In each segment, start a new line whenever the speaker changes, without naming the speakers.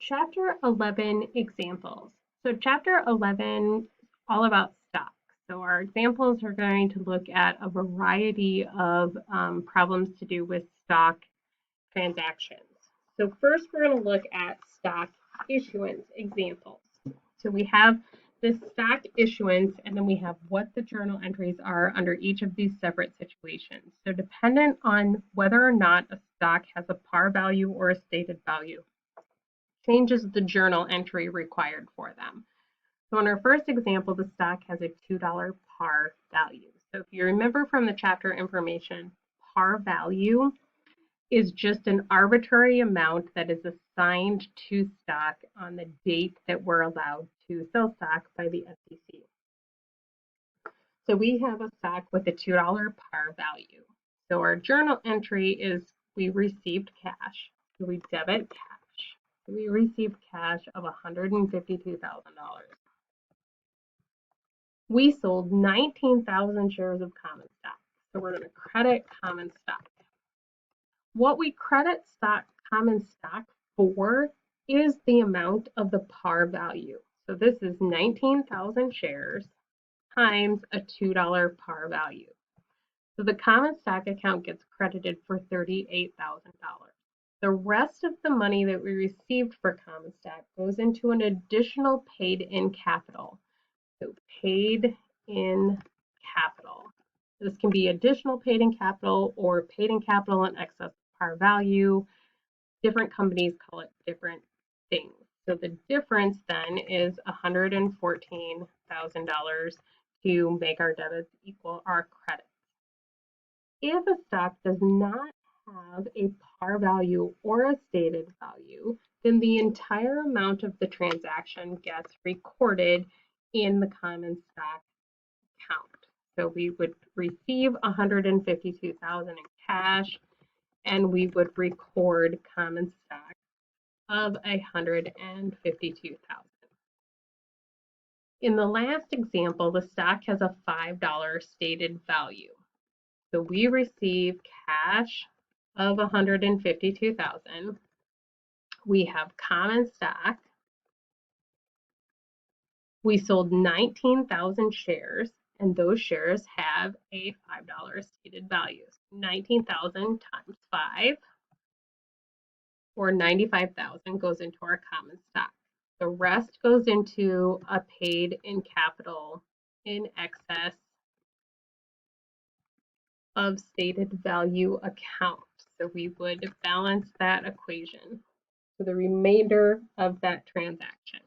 Chapter 11 examples. So Chapter 11 is all about stock. So our examples are going to look at a variety of problems to do with stock transactions. So first we're going to look at stock issuance examples. So we have this stock issuance, and then we have what the journal entries are under each of these separate situations. So dependent on whether or not a stock has a par value or a stated value, changes the journal entry required for them. So in our first example, the stock has a $2 par value. So if you remember from the chapter information, par value is just an arbitrary amount that is assigned to stock on the date that we're allowed to sell stock by the SEC. So we have a stock with a $2 par value. So our journal entry is we received cash. So we debit cash. We received cash of $152,000. We sold 19,000 shares of common stock. So we're going to credit common stock. What we credit common stock for is the amount of the par value. So this is 19,000 shares times a $2 par value. So the common stock account gets credited for $38,000. The rest of the money that we received for common stock goes into an additional paid-in capital. So paid in capital. This can be additional paid in capital or paid in capital in excess of par value. Different companies call it different things. So the difference then is $114,000 to make our debits equal our credits. If a stock does not have a par value or a stated value, then the entire amount of the transaction gets recorded in the common stock account. So we would receive $152,000 in cash, and we would record common stock of $152,000. In the last example, the stock has a $5 stated value. So we receive cash of $152,000. We have common stock. We sold 19,000 shares, and those shares have a $5 stated value. 19,000 times 5, or 95,000, goes into our common stock. The rest goes into a paid in capital in excess of stated value account. So we would balance that equation for the remainder of that transaction.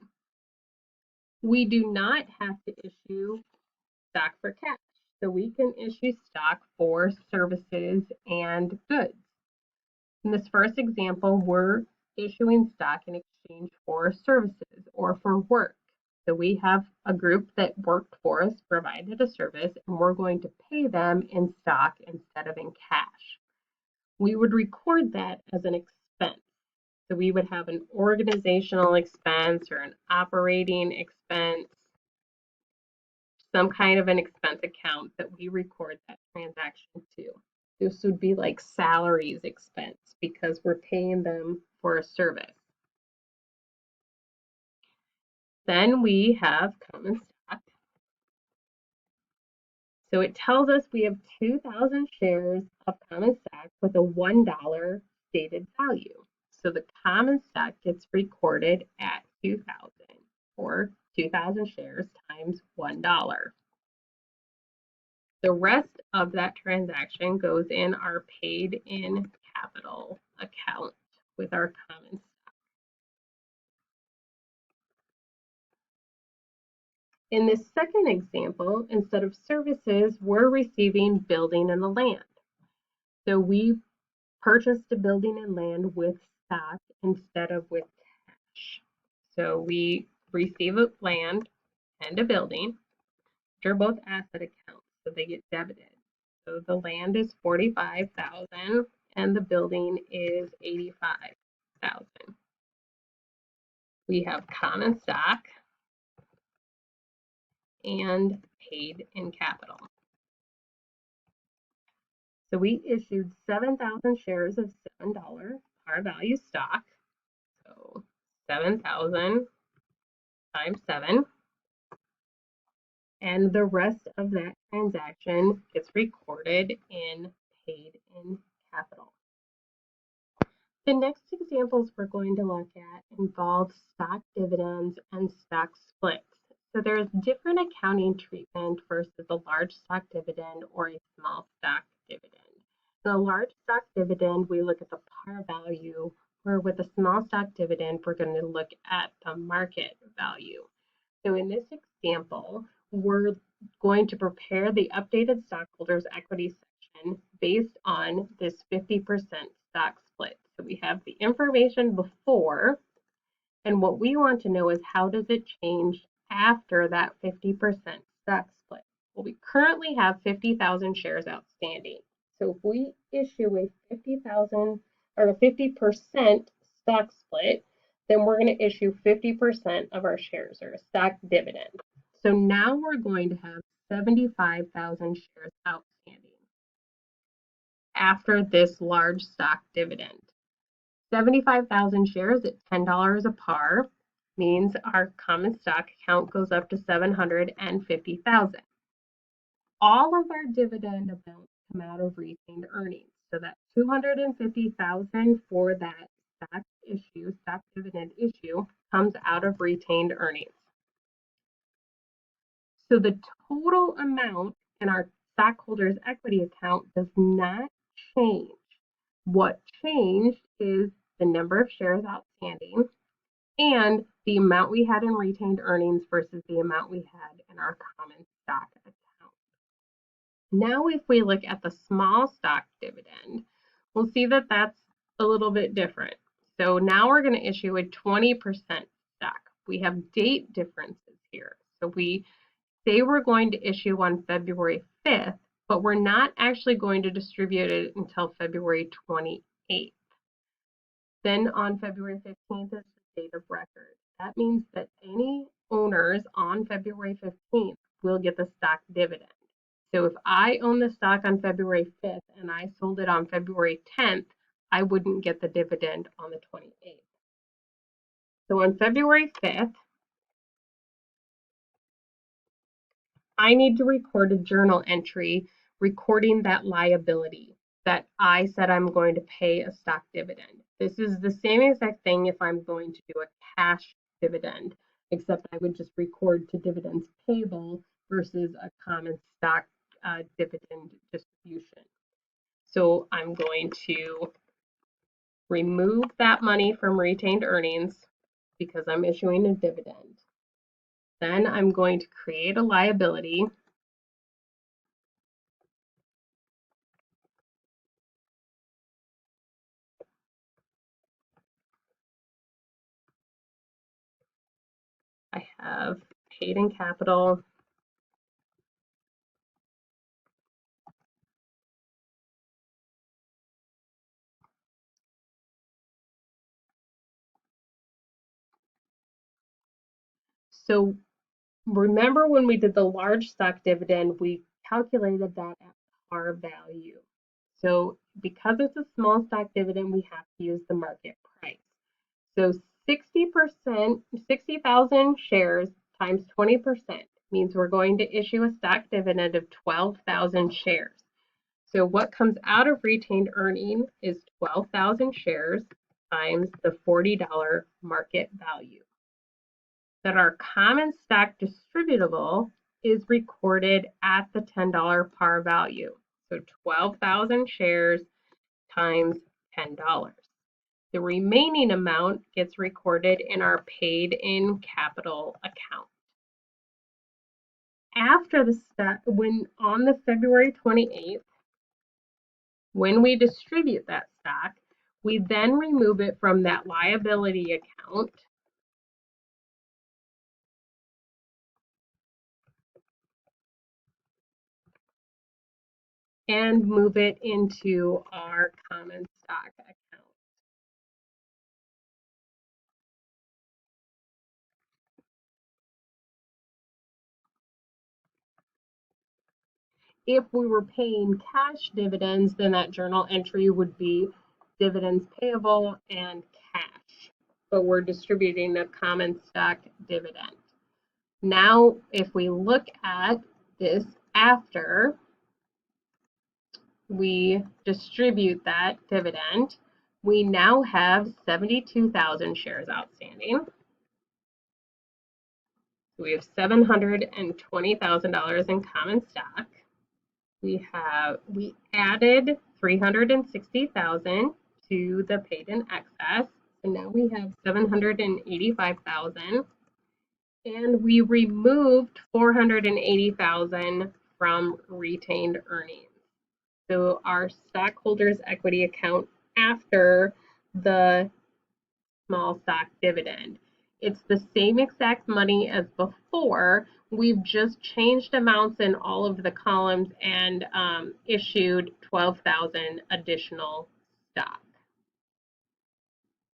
We do not have to issue stock for cash. So we can issue stock for services and goods. In this first example, we're issuing stock in exchange for services or for work. So we have a group that worked for us, provided a service, and we're going to pay them in stock instead of in cash. We would record that as an expense. So we would have an organizational expense or an operating expense, some kind of an expense account that we record that transaction to. This would be like salaries expense because we're paying them for a service. Then we have common stock. So it tells us we have 2,000 shares of common stock with a $1 stated value. So the common stock gets recorded at 2,000, or 2,000 shares times $1. The rest of that transaction goes in our paid in capital account with our common stock. In this second example, instead of services, we're receiving building and the land. So we purchased a building and land with stock instead of with cash. So we receive a land and a building, which are both asset accounts, so they get debited. So the land is $45,000 and the building is $85,000. We have common stock and paid in capital. So we issued 7,000 shares of $7 par value stock. So 7,000 times 7, and the rest of that transaction gets recorded in paid in capital. The next examples we're going to look at involve stock dividends and stock splits. So there's different accounting treatment versus a large stock dividend or a small stock dividend. In a large stock dividend, we look at the par value, where with a small stock dividend, we're going to look at the market value. So in this example, we're going to prepare the updated stockholders' equity section based on this 50% stock split. So we have the information before, and what we want to know is how does it change after that 50% stock split? Well, we currently have 50,000 shares outstanding. So if we issue a 50,000 or a 50% stock split, then we're going to issue 50% of our shares or a stock dividend. So now we're going to have 75,000 shares outstanding after this large stock dividend. 75,000 shares at $10 a par means our common stock count goes up to 750,000. All of our dividend amounts come out of retained earnings. So that 250,000 for that stock dividend issue, comes out of retained earnings. So the total amount in our stockholders' equity account does not change. What changed is the number of shares outstanding and the amount we had in retained earnings versus the amount we had in our common stock account. Now, if we look at the small stock dividend, we'll see that that's a little bit different. So now we're going to issue a 20% stock. We have date differences here. So we say we're going to issue on February 5th, but we're not actually going to distribute it until February 28th. Then on February 15th is the date of record. That means that any owners on February 15th will get the stock dividend. So if I own the stock on February 5th and I sold it on February 10th, I wouldn't get the dividend on the 28th. So on February 5th, I need to record a journal entry recording that liability that I said I'm going to pay a stock dividend. This is the same exact thing if I'm going to do a cash dividend, except I would just record to dividends payable versus a common stock dividend distribution. So I'm going to remove that money from retained earnings because I'm issuing a dividend. Then I'm going to create a liability. I have paid in capital. So remember when we did the large stock dividend, we calculated that at par value. So because it's a small stock dividend, we have to use the market price. So 60%, 60,000 shares times 20% means we're going to issue a stock dividend of 12,000 shares. So what comes out of retained earning is 12,000 shares times the $40 market value. That our common stock distributable is recorded at the $10 par value. So 12,000 shares times $10. The remaining amount gets recorded in our paid in capital account. After the stock, on the February 28th, when we distribute that stock, we then remove it from that liability account and move it into our common stock account. If we were paying cash dividends, then that journal entry would be dividends payable and cash. but we're distributing a common stock dividend. Now, if we look at this after we distribute that dividend, we now have 72,000 shares outstanding. So we have $720,000 in common stock. We added 360,000 to the paid in excess. So now we have 785,000. And we removed 480,000 from retained earnings. So our stockholders' equity account after the small stock dividend. It's the same exact money as before. We've just changed amounts in all of the columns and issued 12,000 additional stock.